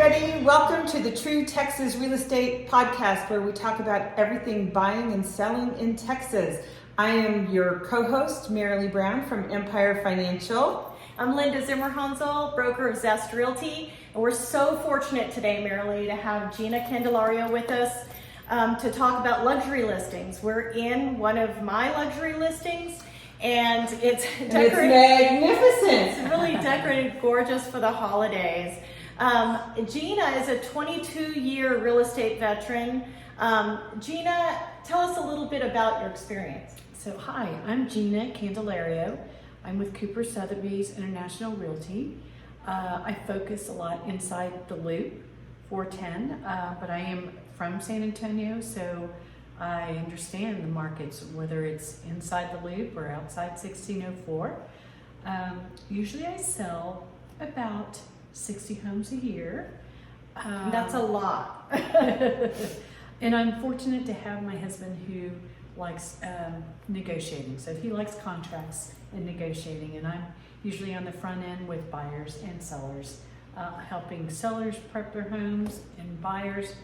everybody. Welcome to the True Texas Real Estate Podcast, where we talk about everything buying and selling in Texas. I am your co-host, Marilee Brown from Empire Financial. I'm Linda Zimmer-Hansel, broker of Zest Realty, and we're so fortunate today, Marilee, to have Gina Candelario with us to talk about luxury listings. We're in one of my luxury listings, and it's decorated. It's magnificent. It's really decorated gorgeous for the holidays. Gina is a 22-year real estate veteran. Gina, tell us a little bit about your experience. So hi, I'm Gina Candelario. I'm with Cooper Sotheby's International Realty. I focus a lot inside the Loop 410, but I am from San Antonio, so I understand the markets, whether it's inside the Loop or outside 1604. Usually I sell about 60 homes a year. That's a lot. And I'm fortunate to have my husband who likes negotiating. So he likes contracts and negotiating, and I'm usually on the front end with buyers and sellers, helping sellers prep their homes and buyers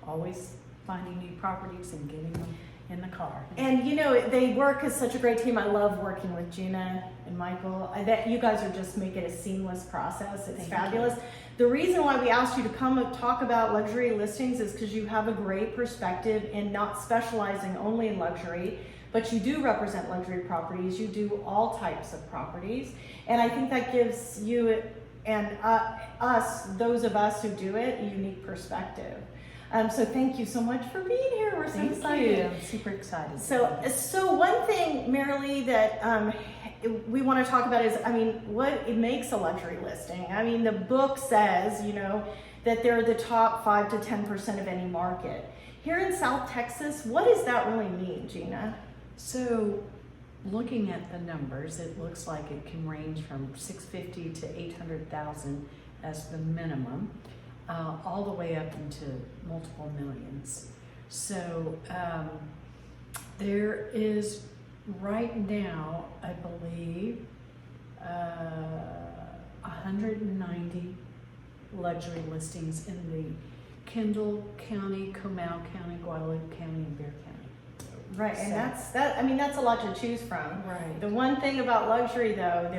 always finding new properties and getting them in the car. And you know, they work as such a great team. I love working with Gina and Michael. That you guys are just making a seamless process. It's fabulous. The reason why we asked you to come and talk about luxury listings is because you have a great perspective in not specializing only in luxury, but you do represent luxury properties. You do all types of properties. And I think that gives you and us, those of us who do it, a unique perspective. So thank you so much for being here. We're so excited. I'm super excited. So one thing, Marilee, that we want to talk about is, what it makes a luxury listing. The book says, that they're the top 5 to 10% of any market. Here in South Texas, what does that really mean, Gina? So looking at the numbers, it looks like it can range from 650 to 800,000 as the minimum. All the way up into multiple millions. So there is right now, I believe, 190 luxury listings in the Kendall County, Comal County, Guadalupe County, and Bexar County. Right, and that's a lot to choose from. Right. The one thing about luxury, though,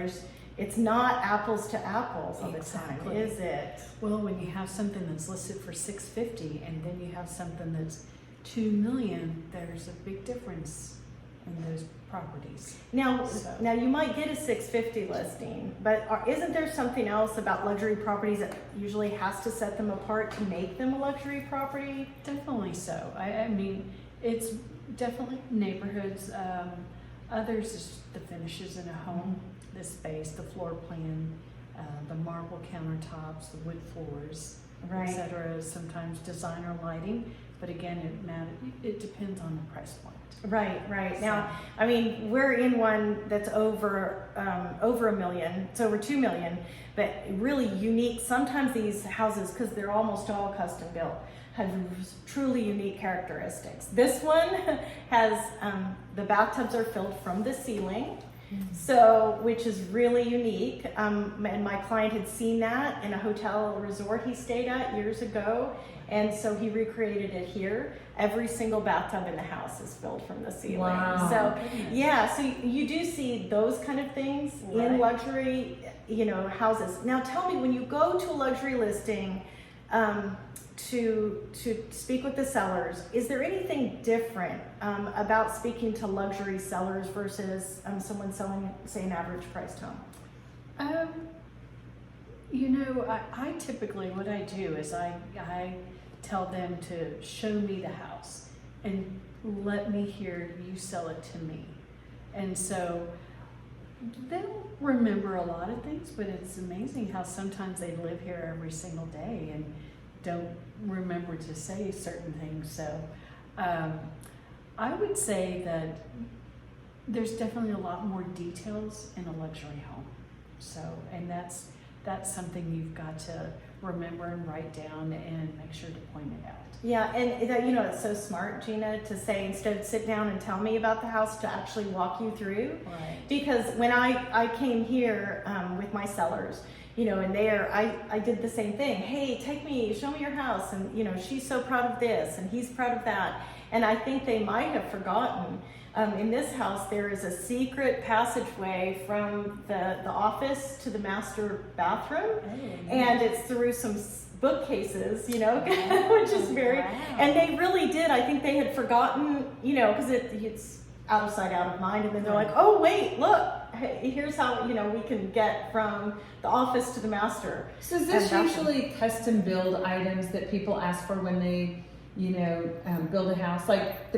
it's not apples to apples all the time, is it? Well, when you have something that's listed for $650 and then you have something that's $2 million, there's a big difference in those properties. Now you might get a $650 listing, but isn't there something else about luxury properties that usually has to set them apart to make them a luxury property? Definitely so. I mean, it's definitely neighborhoods. Others is the finishes in a home. The space, the floor plan, the marble countertops, the wood floors, right, etc. Sometimes designer lighting, but again, it depends on the price point. Right. So. Now, we're in one that's over $1 million. It's over $2 million, but really unique. Sometimes these houses, because they're almost all custom built, have truly unique characteristics. This one has the bathtubs are filled from the ceiling. So, which is really unique. And my client had seen that in a hotel resort he stayed at years ago. And so he recreated it here. Every single bathtub in the house is filled from the ceiling. Wow. So, so you do see those kind of things in luxury, houses. Now tell me, when you go to a luxury listing, to speak with the sellers, is there anything different about speaking to luxury sellers versus someone selling, say, an average priced home? I typically, what I do is I tell them to show me the house and let me hear you sell it to me. And so they'll remember a lot of things, but it's amazing how sometimes they live here every single day and don't remember to say certain things. So I would say that there's definitely a lot more details in a luxury home. So, and that's something you've got to remember and write down and make sure to point it out. Yeah, and that, it's so smart, Gina, to say instead of sit down and tell me about the house, to actually walk you through. Right. Because when I came here with my sellers, and there I did the same thing. Hey, show me your house, and she's so proud of this, and he's proud of that. And I think they might have forgotten. In this house, there is a secret passageway from the office to the master bathroom, and it's through some bookcases, which is very, and they really did. I think they had forgotten, because it's out of sight, out of mind, and then they're like, oh wait, look, here's how we can get from the office to the master. So is this usually custom build items that people ask for when they, build a house? Like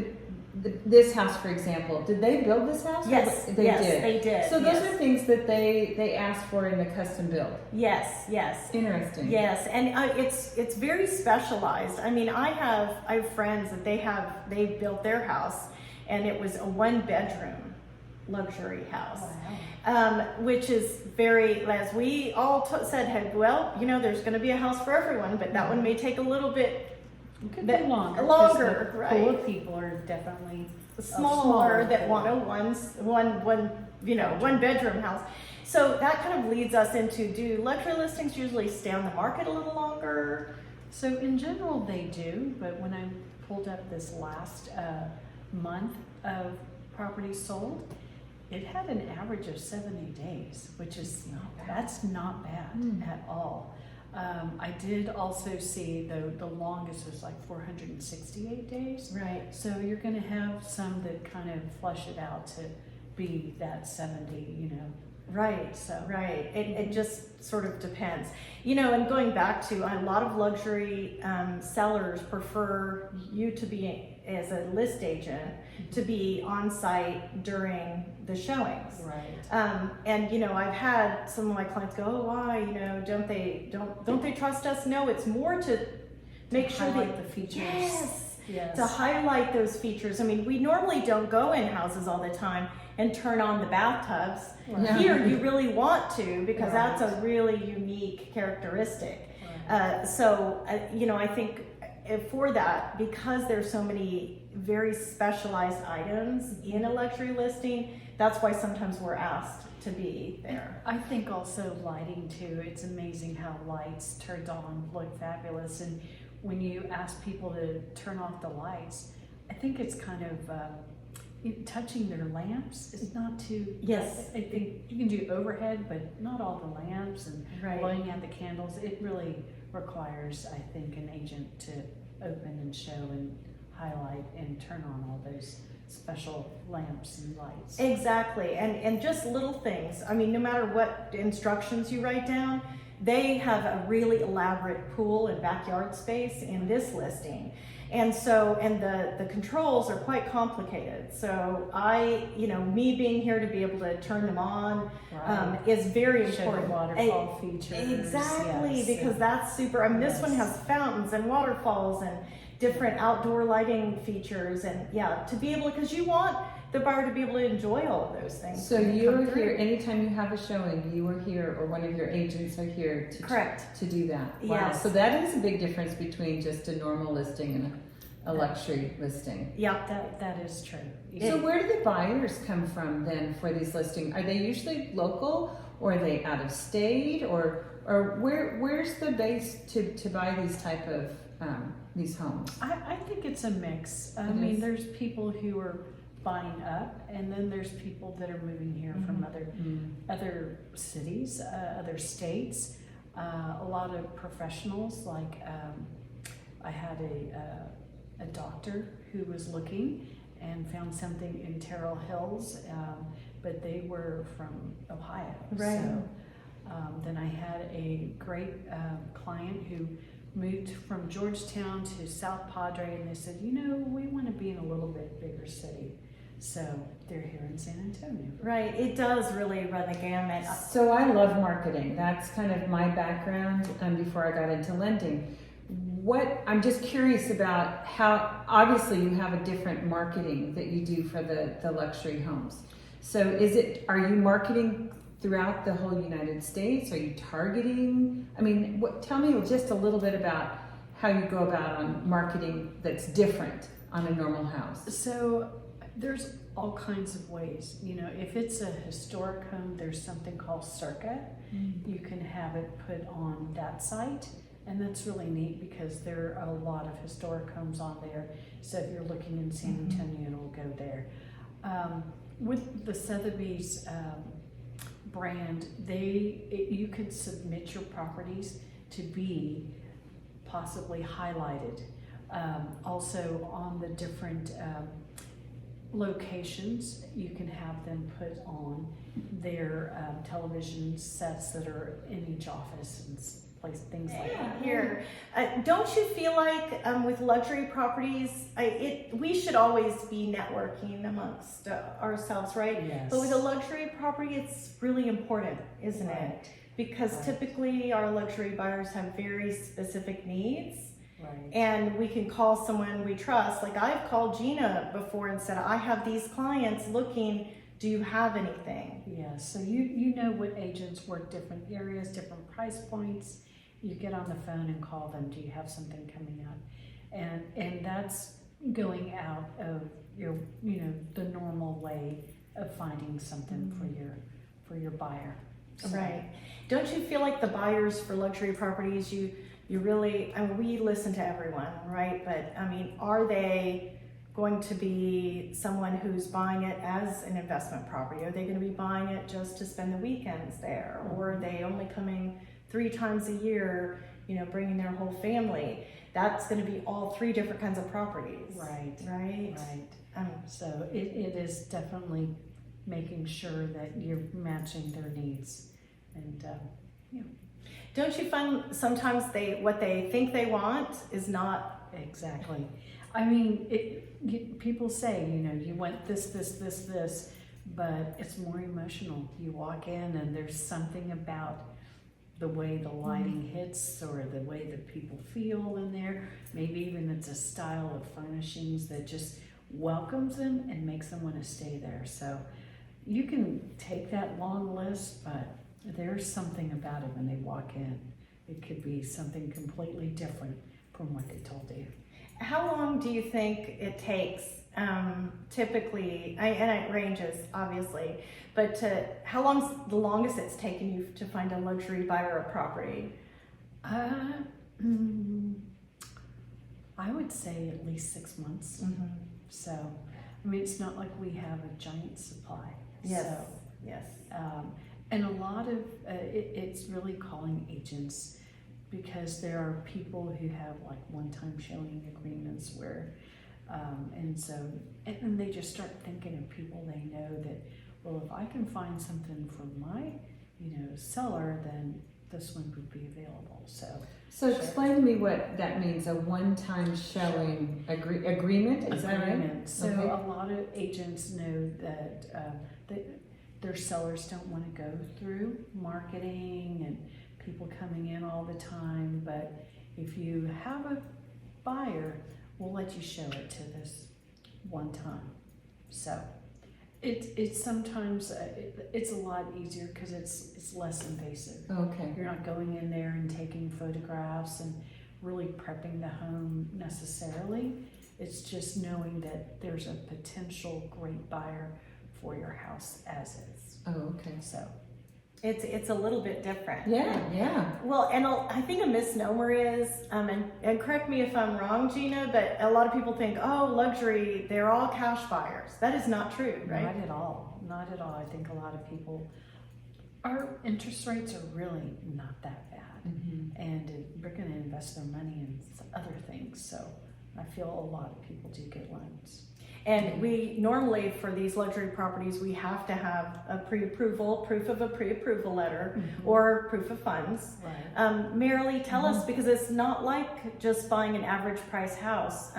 this house, for example, did they build this house? Yes, they did. So those are things that they ask for in the custom build. Yes. Interesting. Yes, and it's very specialized. I mean, I have friends that they built their house, and it was a 1-bedroom luxury house. Wow. Which is very, as we all said, there's going to be a house for everyone, but that one may take a little bit. It could be longer. Longer, the right? Pool of people are definitely Smaller that want a one bedroom house. So that kind of leads us into, do luxury listings usually stay on the market a little longer? So in general they do, but when I pulled up this last month of properties sold, it had an average of 70 days, which is that's not bad at all. I did also see the longest was like 468 days. Right. So you're going to have some that kind of flush it out to be that 70, Right. So right. It just sort of depends. And going back to a lot of luxury sellers prefer you to be, as a list agent, to be on site during the showings. Right. And I've had some of my clients go, oh, why? Don't they trust us? No, it's more to make sure highlight the features. Yes. To highlight those features. I mean, we normally don't go in houses all the time and turn on the bathtubs. Right. Here, you really want to, because that's a really unique characteristic. Right. I think for that, because there's so many very specialized items in a luxury listing, that's why sometimes we're asked to be there. I think also lighting too. It's amazing how lights turned on look fabulous, and when you ask people to turn off the lights, I think it's kind of touching their lamps is not too. Yes. I think you can do overhead, but not all the lamps, and blowing out the candles. It really requires, I think, an agent to open and show and highlight and turn on all those special lamps and lights. Exactly, and just little things. I mean, no matter what instructions you write down, they have a really elaborate pool and backyard space in this listing. And the controls are quite complicated. So me being here to be able to turn them on is very important. Waterfall features. Exactly, yes, because that's super. I mean, this one has fountains and waterfalls and different outdoor lighting features, and to be able, because you want the buyer to be able to enjoy all of those things. So you're here anytime you have a showing. You are here, or one of your agents are here to do that. Wow. Yes. So that is a big difference between just a normal listing and a luxury listing. Yeah, that is true. So where do the buyers come from then for these listings? Are they usually local, or are they out of state, or where's the base to buy these type of these homes? I think it's a mix. I mean, there's people who are buying up, and then there's people that are moving here from other cities, other states. A lot of professionals, like I had a doctor who was looking and found something in Terrell Hills, but they were from Ohio. Right. So then I had a great client who moved from Georgetown to South Padre, and they said, we want to be in a little bit bigger city. So they're here in San Antonio. Right, it does really run the gamut. So I love marketing. That's kind of my background before I got into lending. I'm just curious about how, obviously you have a different marketing that you do for the luxury homes. So are you marketing throughout the whole United States? Are you targeting? I mean, tell me just a little bit about how you go about on marketing that's different on a normal house. So there's all kinds of ways. You know, if it's a historic home, there's something called Circa. You can have it put on that site, and that's really neat because there are a lot of historic homes on there. So if you're looking in San Antonio, it'll go there. With the Sotheby's brand, you could submit your properties to be possibly highlighted. Also on the different locations, you can have them put on their television sets that are in each office and things like that. Here, don't you feel like with luxury properties, we should always be networking amongst ourselves, right? Yes. But with a luxury property, it's really important, isn't it? Because typically our luxury buyers have very specific needs. Right. And we can call someone we trust. Like I've called Gina before and said, I have these clients looking, do you have anything? Yeah, so you know what agents work different areas, different price points. You get on the phone and call them, do you have something coming up? And that's going out of your, the normal way of finding something for your buyer. So, right. Don't you feel like the buyers for luxury properties, you really, we listen to everyone, right? But I mean, are they going to be someone who's buying it as an investment property? Are they going to be buying it just to spend the weekends there? Or are they only coming 3 times a year, bringing their whole family? That's going to be all 3 different kinds of properties. Right. Right. So it is definitely making sure that you're matching their needs. And Don't you find sometimes what they think they want is not exactly? I mean, people say, you want this, but it's more emotional. You walk in and there's something about the way the lighting hits or the way that people feel in there. Maybe even it's a style of furnishings that just welcomes them and makes them want to stay there. So you can take that long list, but there's something about it when they walk in. It could be something completely different from what they told you. How long do you think it takes, typically, and it ranges obviously, but how long's the longest it's taken you to find a luxury buyer of property? I would say at least 6 months. So, I mean, it's not like we have a giant supply. Yes. So, yes. And a lot of it's really calling agents, because there are people who have like one-time showing agreements where, and they just start thinking of people they know that, well, if I can find something for my, seller, then this one would be available. So explain to me what that means, a one-time showing agreement, is that right? So a lot of agents know that their sellers don't want to go through marketing and people coming in all the time, but if you have a buyer, we'll let you show it to this one time. So it's sometimes it's a lot easier because it's less invasive. Okay. You're not going in there and taking photographs and really prepping the home necessarily. It's just knowing that there's a potential great buyer for your house as is. Oh, okay. So It's a little bit different. Yeah. Well, and I think a misnomer is, and correct me if I'm wrong, Gina, but a lot of people think, oh, luxury, they're all cash buyers. That is not true, right? Not at all. Not at all. I think a lot of people, our interest rates are really not that bad. And we're going to invest their money in other things. So I feel a lot of people do get loans. And we normally, for these luxury properties, we have to have a proof of a pre-approval letter or proof of funds. Right. Marilee, tell us, because it's not like just buying an average price house.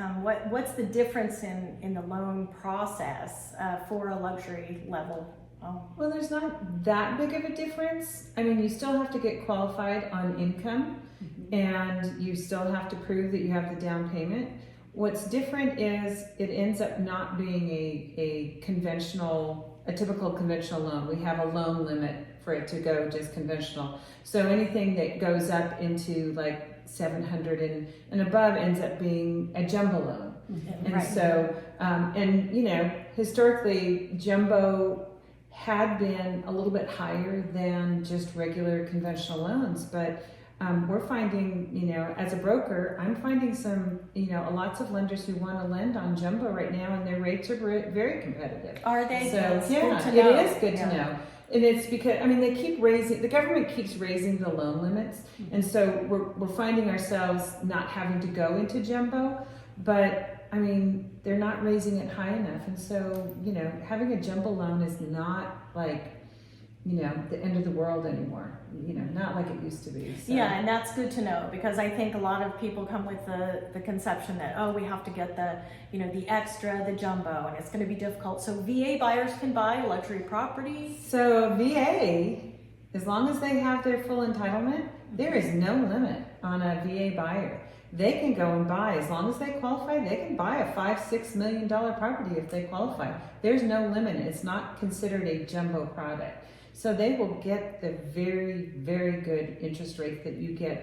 What's the difference in the loan process for a luxury level? Well, there's not that big of a difference. I mean, you still have to get qualified on income, and you still have to prove that you have the down payment. What's different is it ends up not being a typical conventional loan. We have a loan limit for it to go just conventional. So anything that goes up into like 700 and above ends up being a jumbo loan. And Right. so, and you know, historically, jumbo had been a little bit higher than just regular conventional loans, but we're finding, you know, as a broker, I'm finding some, you know, lots of lenders who want to lend on jumbo right now, and their rates are very competitive. Are they? So That's yeah, good to know. it is good to know. And it's because, I mean, they keep raising, the government keeps raising the loan limits. And so we're finding ourselves not having to go into jumbo, but I mean, they're not raising it high enough. And so, you know, having a jumbo loan is not like, you know, the end of the world anymore, you know, not like it used to be. So. Yeah, and that's good to know, because I think a lot of people come with the conception that, oh, we have to get the, you know, the extra, the jumbo, and it's going to be difficult. So VA buyers can buy luxury property. So VA, as long as they have their full entitlement, there is no limit on a VA buyer. They can go and buy, as long as they qualify, they can buy a $5-6 million property if they qualify. There's no limit. It's not considered a jumbo product. So they will get the very good interest rate that you get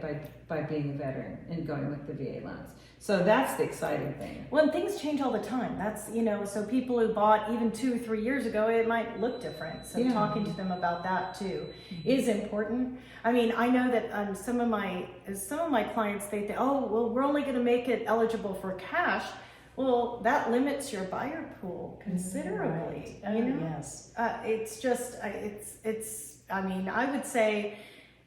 by being a veteran and going with the VA loans. So that's the exciting thing. Well, and things change all the time. That's, you know, so people who bought even 2 or 3 years ago, it might look different. So Yeah. talking to them about that too is important. I mean, I know that some of my clients, they think, oh, well, we're only going to make it eligible for cash. Well, that limits your buyer pool considerably. Right. You know? Yes. It's just, I mean, I would say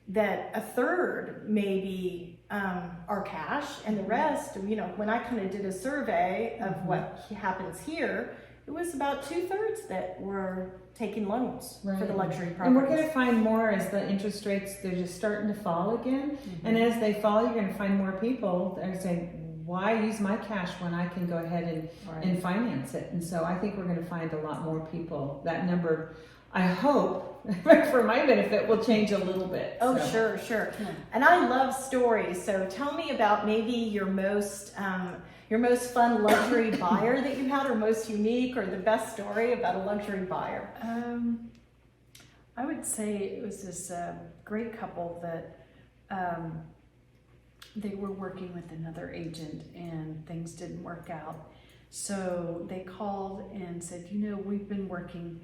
that a third maybe are cash, and the rest, you know, when I kind of did a survey of what happens here, it was about 2/3 that were taking loans for the luxury properties. And we're going to find more as the interest rates, they're just starting to fall again. And as they fall, you're going to find more people that are saying, why use my cash when I can go ahead and finance it? And so I think we're going to find a lot more people. That number, I hope, for my benefit, will change a little bit. Oh, so. sure. And I love stories. So tell me about maybe your most fun luxury buyer that you had, or most unique, or the best story about a luxury buyer. I would say it was this great couple that they were working with another agent and things didn't work out. So they called and said, you know, we've been working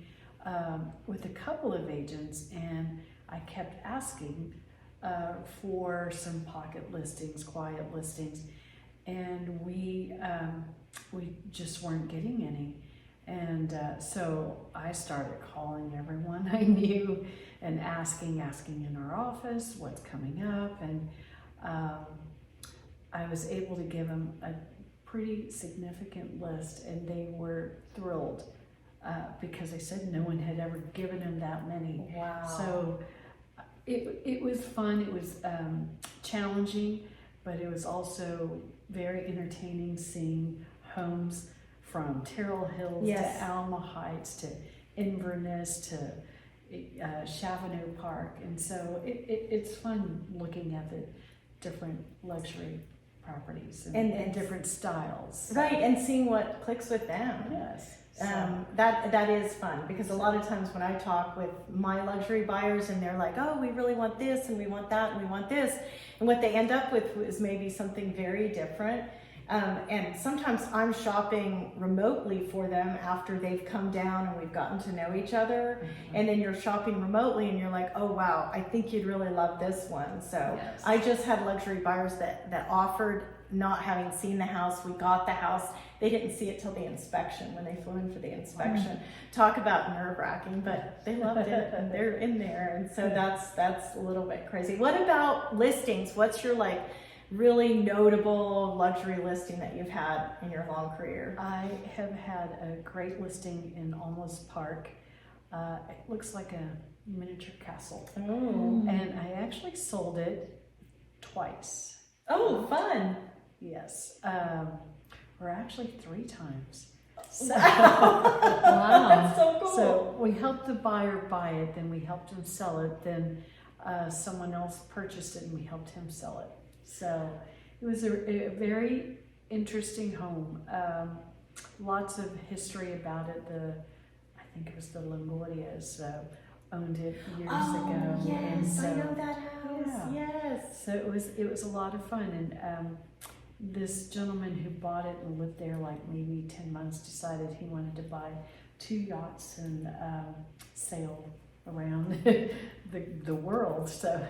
with a couple of agents, and I kept asking for some pocket listings, quiet listings, and we just weren't getting any. And so I started calling everyone I knew and asking in our office what's coming up, and I was able to give them a pretty significant list, and they were thrilled. Because they said no one had ever given him that many. Wow. So it was fun, it was challenging, but it was also very entertaining seeing homes from Terrell Hills to Alma Heights to Inverness to Chavano Park. And so it's fun looking at the different luxury properties and different styles. Right, and seeing what clicks with them. Yes. That is fun, because a lot of times when I talk with my luxury buyers and they're like, oh, we really want this and we want that and we want this, and what they end up with is maybe something very different. And sometimes I'm shopping remotely for them after they've come down and we've gotten to know each other. And then you're shopping remotely and you're like, oh wow, I think you'd really love this one. So I just had luxury buyers that offered, not having seen the house. We got the house. They didn't see it till the inspection, when they flew in for the inspection. Talk about nerve-wracking, but they loved it and they're in there. And so that's a little bit crazy. What about listings? What's your really notable luxury listing that you've had in your long career? I have had a great listing in Almost Park. It looks like a miniature castle. Oh. And I actually sold it twice. Oh, fun. Yes. Or actually 3 times. So, Wow. That's so cool. So we helped the buyer buy it, then we helped him sell it, then someone else purchased it and we helped him sell it. So it was a very interesting home. Lots of history about it. I think it was the Longorias owned it years Oh, ago. And yes, so, I know that house. yeah. Yes. So it was a lot of fun, and this gentleman who bought it and lived there like maybe 10 months decided he wanted to buy 2 yachts and sail around the world. So,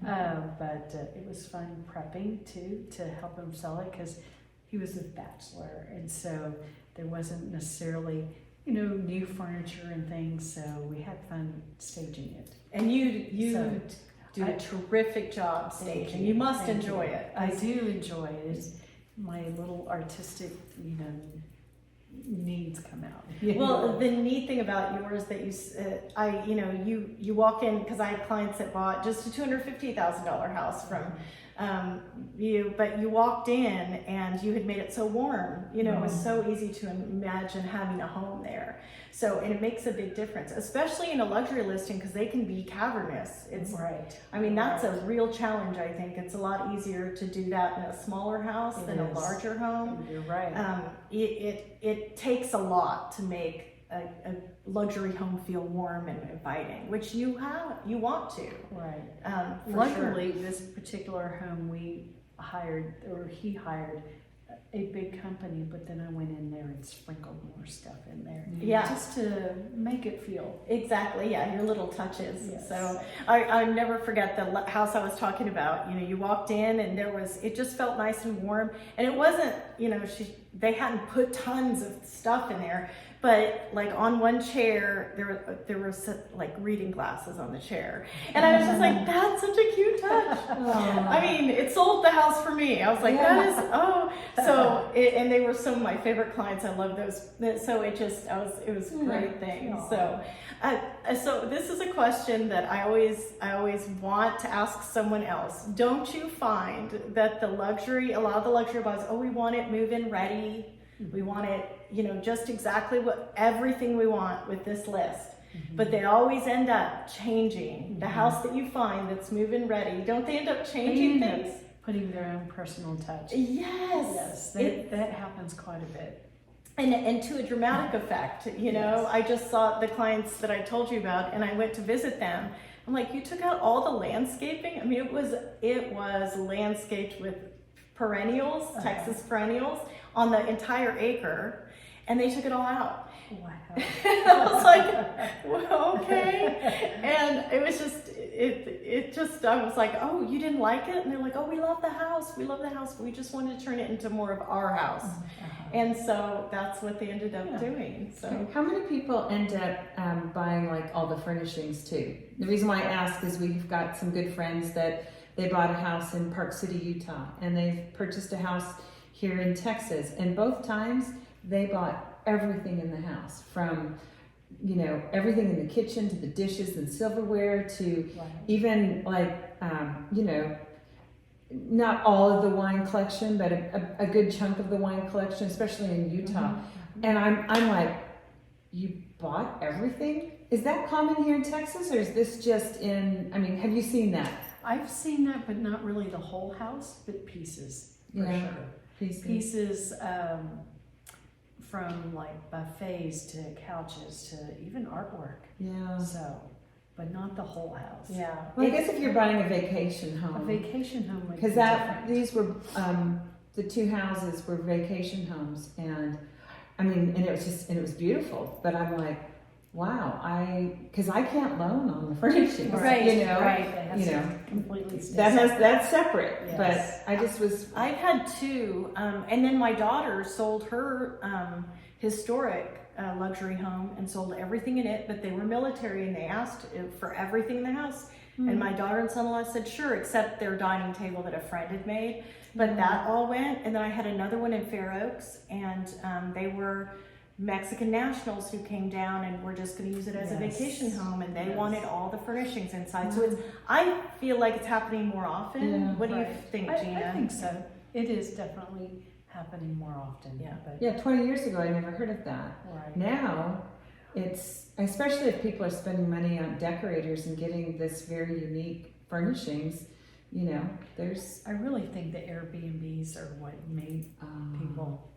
but it was fun prepping too to help him sell it because he was a bachelor, and so there wasn't necessarily new furniture and things. So we had fun staging it. And you So, do a terrific job Thank staging. you. You must Thank enjoy you. it. I do enjoy it. It's my little artistic, needs come out. Well, the neat thing about yours that you walk in, because I had clients that bought just a $250,000 house from you, but you walked in and you had made it so warm. It was so easy to imagine having a home there. So, and it makes a big difference, especially in a luxury listing, because they can be cavernous. It's right. I mean, that's a real challenge. I think it's a lot easier to do that in a smaller house than a larger home. You're right. It takes a lot to make a luxury home feel warm and inviting, which you want to. Right. For Luckily, sure. this particular home he hired a big company, but then I went in there and sprinkled more stuff in there. Yeah. Just to make it feel. Exactly, yeah, your little touches. Yes. So I never forget the house I was talking about. You walked in and it just felt nice and warm. And it wasn't, they hadn't put tons of stuff in there, but like on one chair, there were like reading glasses on the chair. And I was just like, that's such a cute touch. I mean, it sold the house for me. I was like, and they were some of my favorite clients. I love those. So it was a great thing. So this is a question that I always want to ask someone else. Don't you find that a lot of the luxury buyers, we want it move-in ready. We want it, just exactly everything we want with this list. But they always end up changing the house that you find that's move-in ready. Don't they end up changing things? Putting their own personal touch. Yes. That happens quite a bit. And to a dramatic effect, Yes. I just saw the clients that I told you about, and I went to visit them. I'm like, you took out all the landscaping? I mean, it was landscaped with perennials, Texas perennials, on the entire acre, and they took it all out. Wow. I was like, well, okay. And it was I was like, oh, you didn't like it? And they're like, oh, we love the house. We love the house. We just wanted to turn it into more of our house. And so that's what they ended up doing. So how many people end up buying like all the furnishings too? The reason why I ask is we've got some good friends that they bought a house in Park City, Utah, and they've purchased a house here in Texas, and both times they bought everything in the house, from everything in the kitchen to the dishes and silverware to even like not all of the wine collection, but a good chunk of the wine collection, especially in Utah. And I'm like, you bought everything? Is that common here in Texas, or is this just have you seen that? I've seen that, but not really the whole house, but pieces, for sure. Pieces from like buffets to couches to even artwork. Yeah. So, but not the whole house. Yeah. Well, I guess if you're buying a vacation home. A vacation home would be because different. These were the 2 houses were vacation homes, and it was beautiful. But I'm like, wow, because I can't loan on the furnishings, right? Right. Completely. That's separate. Yes. But I just was. I've had 2, and then my daughter sold her historic luxury home and sold everything in it, but they were military and they asked for everything in the house. And my daughter and son-in-law said sure, except their dining table that a friend had made. But that all went. And then I had another one in Fair Oaks, and they were Mexican nationals who came down and were just going to use it as a vacation home, and they wanted all the furnishings inside. So I feel like it's happening more often. Yeah, what do you think, Gina? I think so. It is definitely happening more often. Yeah. 20 years ago I never heard of that. Right. Now it's, especially if people are spending money on decorators and getting this very unique furnishings, there's. I really think the Airbnbs are what made people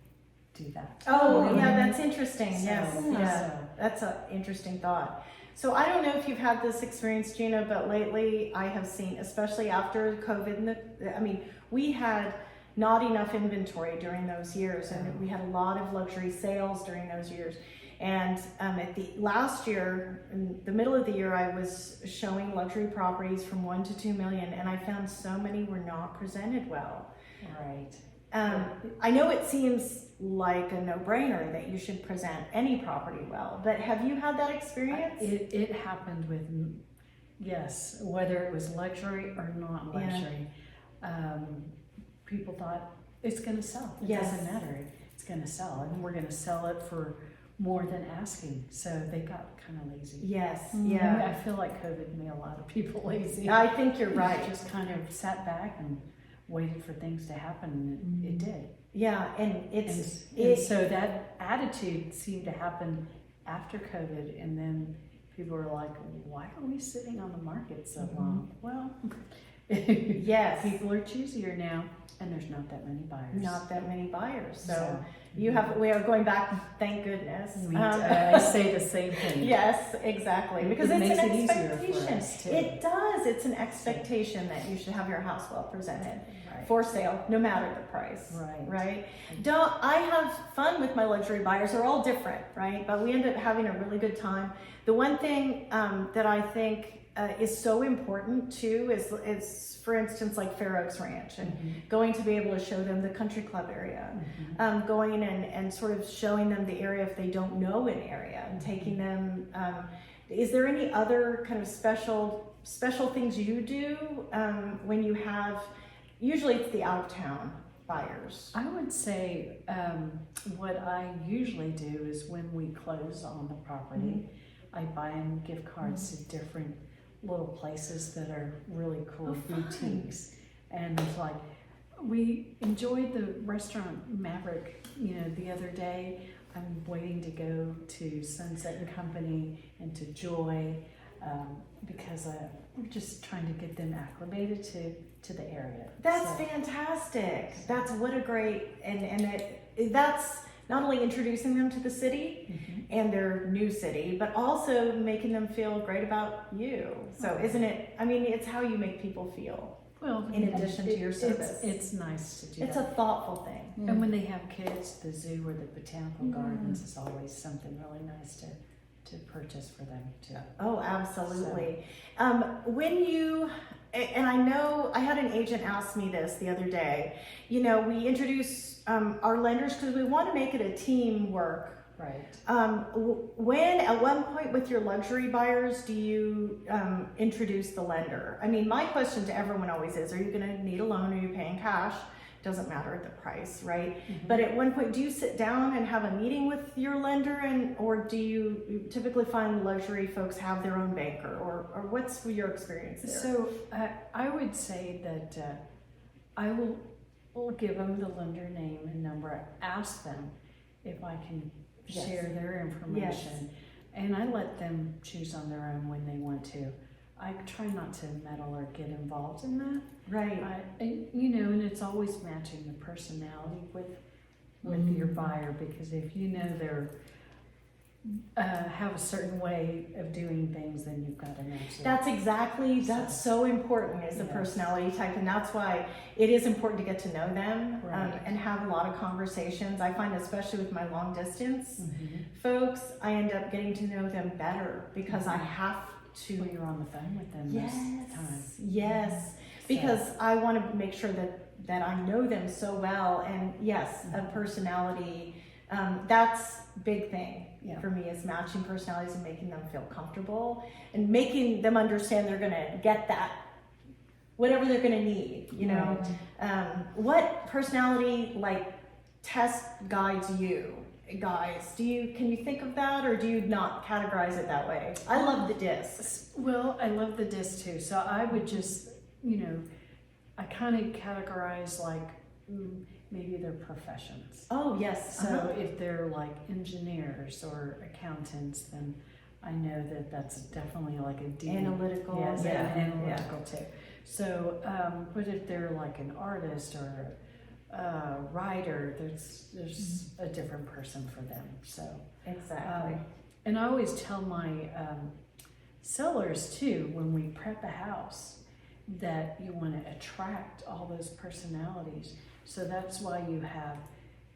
do that. Oh, yeah, that's interesting. So, Yes, yeah, that's an interesting thought. So I don't know if you've had this experience, Gina, but lately I have seen, especially after COVID, we had not enough inventory during those years, and we had a lot of luxury sales during those years. And at the last year, in the middle of the year, I was showing luxury properties from 1 to 2 million, and I found so many were not presented well. Right. I know it seems like a no-brainer that you should present any property well, but have you had that experience? It happened with, yes, whether it was luxury or not luxury. People thought it's going to sell. It doesn't matter. It's going to sell, and we're going to sell it for more than asking. So they got kind of lazy. Yes, I feel like COVID made a lot of people lazy. I think you're right. They just kind of sat back and waited for things to happen, and it did. Yeah, and so that attitude seemed to happen after COVID, and then people were like, why are we sitting on the market so long? Well, yes, people are choosier now, and there's not that many buyers. Not that many buyers. So we are going back, thank goodness. I say the same thing. Yes, exactly. Because it's makes an it easier expectation. for us, too. It does. It's an expectation that you should have your house well presented Right. for sale, no matter the price. Right. I have fun with my luxury buyers. They're all different, right? But we end up having a really good time. The one thing that I think is so important too is for instance like Fair Oaks Ranch, and going to be able to show them the country club area, going and sort of showing them the area if they don't know an area, and taking them. Is there any other kind of special things you do when you have? Usually it's the out of town buyers. I would say what I usually do is when we close on the property, I buy them gift cards to different little places that are really cool, boutiques. And it's like, we enjoyed the restaurant Maverick, the other day. I'm waiting to go to Sunset and Company and to Joy because we're just trying to get them acclimated to the area. That's fantastic. That's what a great, that's not only introducing them to the city and their new city, but also making them feel great about you. So isn't it, it's how you make people feel. Well, in addition to your service. It's nice to do that. It's a thoughtful thing. And when they have kids, the zoo or the botanical gardens is always something really nice to purchase for them too. Oh, absolutely. When you, and I know I had an agent ask me this the other day, we introduce our lenders because we want to make it a teamwork. Right. At one point with your luxury buyers, do you introduce the lender? My question to everyone always is, are you going to need a loan? Are you paying cash? Doesn't matter the price, right? But at one point, do you sit down and have a meeting with your lender, or do you typically find luxury folks have their own banker, or what's your experience there? So I would say that I will give them the lender name and number, ask them if I can share their information, and I let them choose on their own when they want to. I try not to meddle or get involved in that. Right. And it's always matching the personality with your buyer, because if they're have a certain way of doing things, then you've got to match it. That's so important, is the personality type, and that's why it is important to get to know them and have a lot of conversations. I find, especially with my long distance folks, I end up getting to know them better because I have to. Well, you're on the phone with them most of the time. Yes, because I want to make sure that I know them so well, and a personality. That's big thing for me, is matching personalities and making them feel comfortable and making them understand they're going to get that, whatever they're going to need, what personality test guides you guys? Can you think of that, or do you not categorize it that way? I love the discs. Well, I love the disc too. So I would just, I kind of categorize maybe their professions. Oh, yes. So if they're engineers or accountants, then I know that that's definitely a deep analytical. Analytical too. So, but if they're an artist or a writer, there's a different person for them. So exactly. And I always tell my sellers too, when we prep a house, that you want to attract all those personalities. So that's why you have,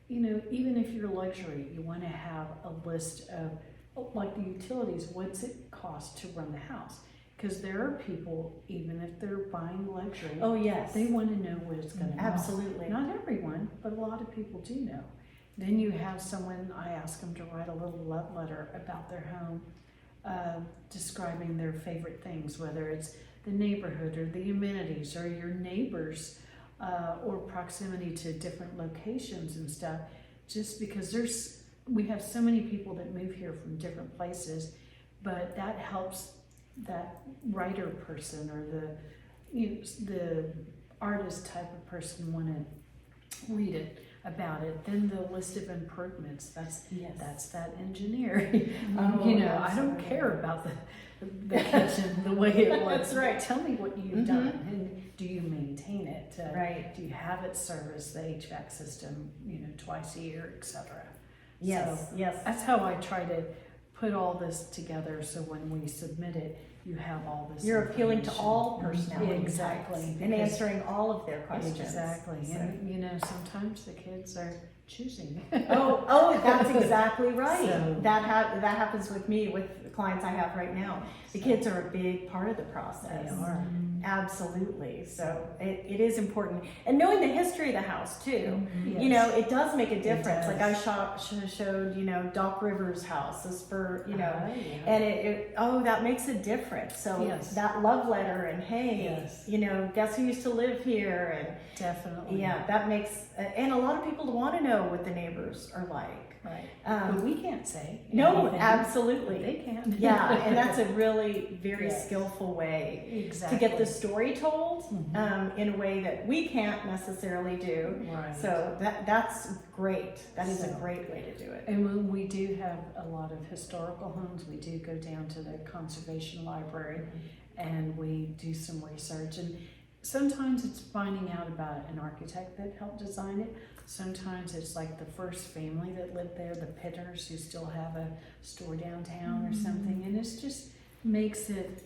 even if you're luxury, you want to have a list of, like the utilities, what's it cost to run the house? Because there are people, even if they're buying luxury, Oh, yes. they want to know what it's going to cost. Absolutely. Not everyone, but a lot of people do know. Then you have someone, I ask them to write a little love letter about their home, describing their favorite things, whether it's the neighborhood or the amenities or your neighbors, or proximity to different locations and stuff. Just because we have so many people that move here from different places, but that helps that writer person or the artist type of person want to read it about it. Then the list of improvements, that's that engineer. I don't care about the kitchen, the way it looks. That's right. Tell me what you've done, and do you maintain it? Right. Do you have it service the HVAC system, twice a year, etc. Yes, So yes. that's how I try to put all this together. So when we submit it, you have all this. You're appealing to information. all personality Exactly. types and Because- answering all of their questions. Exactly. So- And sometimes the kids are choosing. Oh, that's exactly right. So- That happens with me, with the clients I have right now. The kids are a big part of the process. They are. Absolutely. So it is important. And knowing the history of the house too. Yes. It does make a difference. does. Like I showed, Doc Rivers' house, this for, Yeah. and that makes a difference. So Yes. that love letter and hey, Yes. guess who used to live here, and Definitely. yeah, that makes, and a lot of people want to know what the neighbors are like. Right. But Um, we can't say. no, anything. absolutely. They can. Yeah, and that's a really very Yes. skillful way Exactly. to get the story told Mhm. in a way that we can't necessarily do. Right. So that's great. That is a So- great way to do it. And when we do have a lot of historical homes, we do go down to the conservation library and we do some research. And sometimes it's finding out about an architect that helped design it. Sometimes it's like the first family that lived there, the Pitters, who still have a store downtown or something. And it just makes it,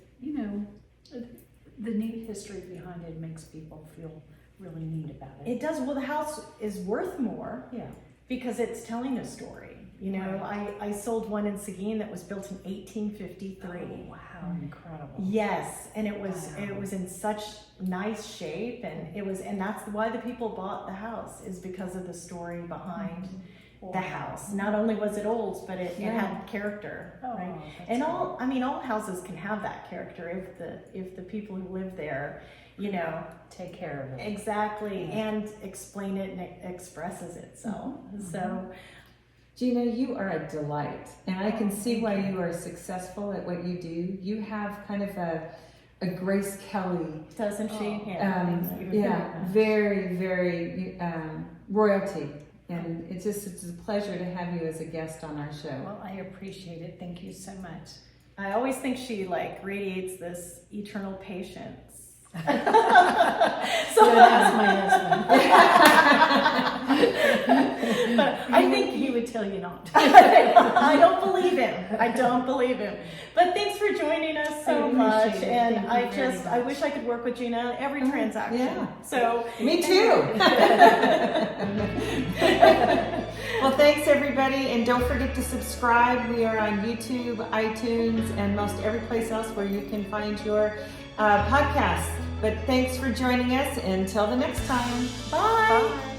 the neat history behind it makes people feel really neat about it. It does. Well, the house is worth more Yeah. because it's telling a story. I sold one in Seguin that was built in 1853. Oh, wow, incredible. Yes, and it was Wow. in such nice shape, and that's why the people bought the house, is because of the story behind the house. Not only was it old, but it had character, Oh, right? that's And great. all houses can have that character if the people who live there, Take care of it. exactly, Yeah. and explain it and it expresses itself. So Gina, you are a delight, and I can see why you are successful at what you do. You have kind of a Grace Kelly, doesn't she? Oh. Thank you. very, very royalty, and it's a pleasure to have you as a guest on our show. Well, I appreciate it. Thank you so much. I always think she radiates this eternal patience. So that's my husband. But I think he would tell you not. I don't believe him. But thanks for joining us so I much. appreciate it. And Thank you very I much. wish I could work with Gina on every transaction. yeah. So Me too. Well, thanks everybody, and don't forget to subscribe. We are on YouTube, iTunes, and most every place else where you can find your podcasts. But thanks for joining us. Until the next time. bye.